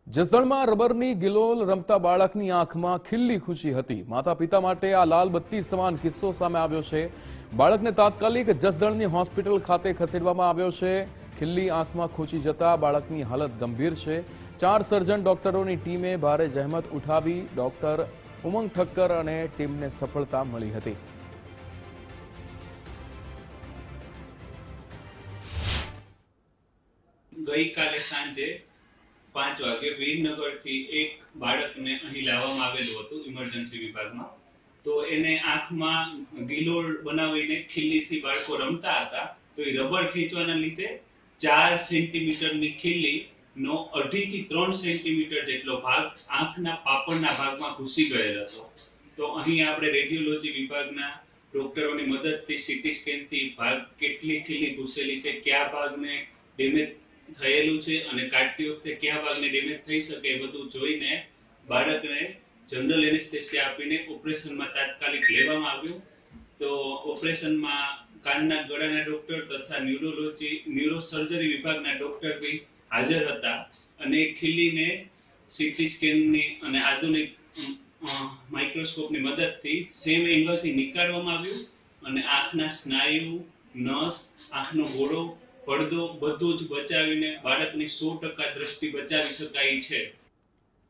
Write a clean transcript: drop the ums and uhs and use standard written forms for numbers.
જસદણમાં રબરની ગિલોલ રમતા બાળકની આંખમાં ખિલ્લી ખુશી હતી। માતા પિતા માટે આ લાલ બત્તી સમાન કિસ્સો સામે આવ્યો છે। બાળકને તાત્કાલિક જસદણની હોસ્પિટલ ખાતે ખસેડવામાં આવ્યો છે। ખિલ્લી આંખમાં ખુશી જતા બાળકની હાલત ગંભીર છે। 4 સર્જન ડોક્ટરોની ટીમે ભારે જહેમત ઉઠાવી ડોક્ટર ઉમંગ ઠક્કર અને ટીમને સફળતા મળી હતી। ગઈકાલે સાંજે 5 વાગે વીરનગરથી એક બાળકને અહીં લાવવામાં આવેલું હતું ઇમરજન્સી વિભાગમાં। તો એને આંખમાં ગિલોળ બનાવીને ખિલ્લીથી બાળકો રમતા હતા, તો એ રબર ખીંચવાના લીધે 4 સેન્ટીમીટરની ખિલ્લીનો 2.5 થી 3 સેન્ટીમીટર જેટલો ભાગ આંખના પાપણના ભાગમાં ઘૂસી ગયેલ હતો। તો અહીં આપણે રેડિયોલોજી વિભાગના ડોક્ટરોની મદદથી સીટી સ્કેનથી ભાગ કેટલી ખિલ્લી ઘૂસેલી છે, કયા ભાગને ડેમેજ થયેલું છે અને કાઢતી વખતે કયા ભાગને ડેમેજ થઈ શકે એ બધું જોઈને બાળકને જનરલ એનેસ્થેસિયા આપીને ઓપરેશનમાં તાત્કાલિક લેવામાં આવ્યું। તો ઓપરેશનમાં કાનના ગળાના ડોક્ટર તથા ન્યુરોસર્જરી વિભાગના ડોક્ટર બી હાજર હતા અને ખિલ્લીને સીટી સ્કેનની અને આધુનિક માઇક્રોસ્કોપની મદદથી સેમ એંગલથી નીકાળવામાં આવ્યું અને આંખના સ્નાયુ, નસ, આંખનો ગોળો, પડદો બધું જ બચાવીને બાળકની 100% દ્રષ્ટિ બચાવી શકાય છે।